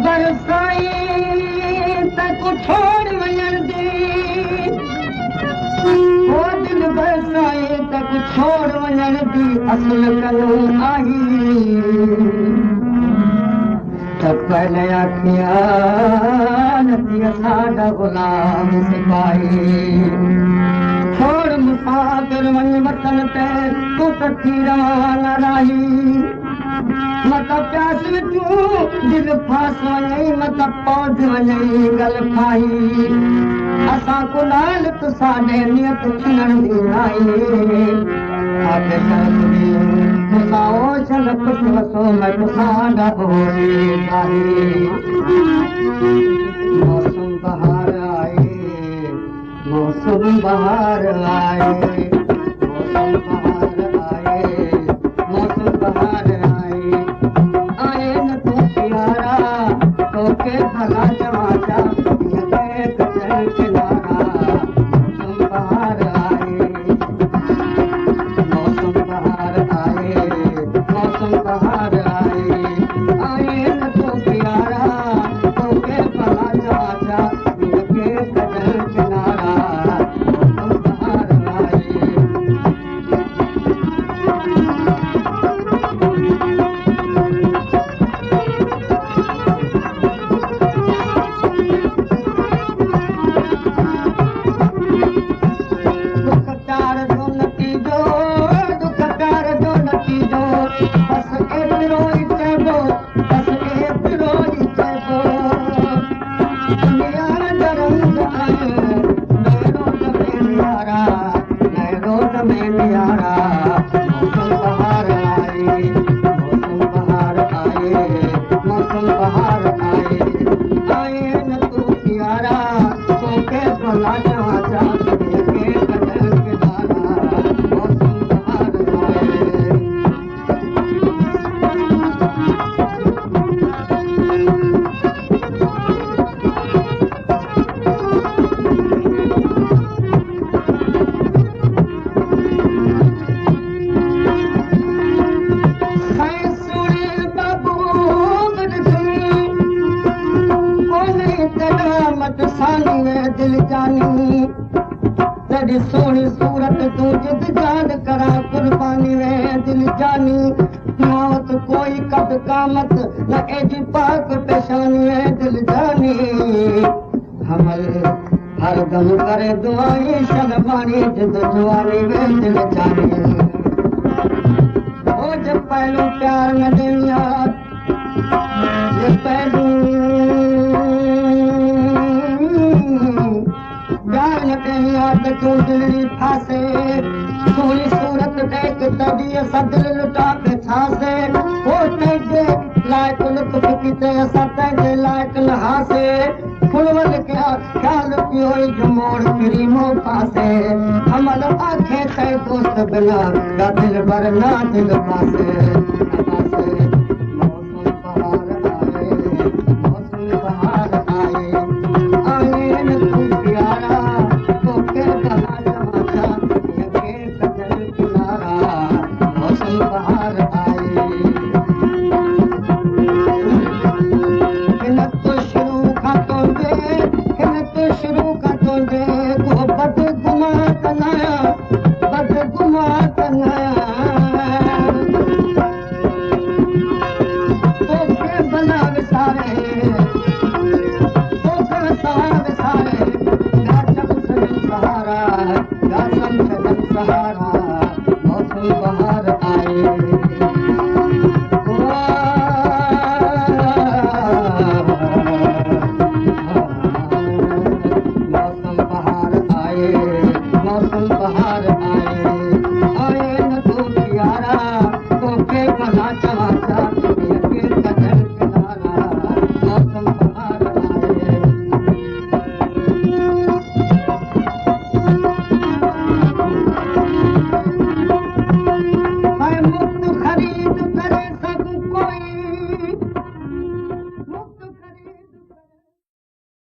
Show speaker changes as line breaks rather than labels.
बरसाई तक छोड़ वञण दे ओ दिल बरसाई तक छोड़ वञण दी असुल कयो आई त पहले आखिया नदी साडा गुलाम सिपाही छोड़ मुसाफिर वञ वतन ते तूं त थी रवाना रही मत प्यास तूं दिल फास वञई मत पौध वञई गल खाई असां कुलाल तूं साडे नियत खिलण दी आई आके सदी तुसां ओछल पुट वसो मैं तुसां ॾाढी आई मौसम बहार आए मौसम बहार आए मौसम बहार आए मौसम बहार आए आए न तू प्यारा तोके भला जवाचा कचल किनारा मौसम बहार आए मौसम बहार आए मौसम बहार आए आए न तू प्यारा तोके भला जवाचा कचल किनारा मौसम बहार आए दिल जानी तेरी सोनी सूरत तू जिद जान करा कुर्बानी में दिल जानी मौत कोई कद कामत न एजी पाक पेशानी में दिल जानी हमल हर दम करे दुआई शलबानी जिद जुआनी में दिल जानी ओ जब पहलू प्यार न दुनिया ये पहलू याद क्यों दिल्ली फासे सोनी सूरत देख तभी सदल लुटा के छासे हो तेजे लायक लुत्फ किते असा तेजे लायक नहासे फुलवल क्या ख्याल पियो जो मोड़ फिरी मो पासे हमल आखे ते दोस्त बिना दा दिल भर ना दिल पासे मौसम बहार आए मौसम बहार आए आए न तू प्यारा बहार आए हिन तो शुरू खां तुंहिंजे को बदगुमा कनाया तोखे भला विसारे तोखे सहारा विसारे गाछम सजन सहारा गाछम सजन सहारा मौसम बहार आए मौसम बहार आए मौसम बहार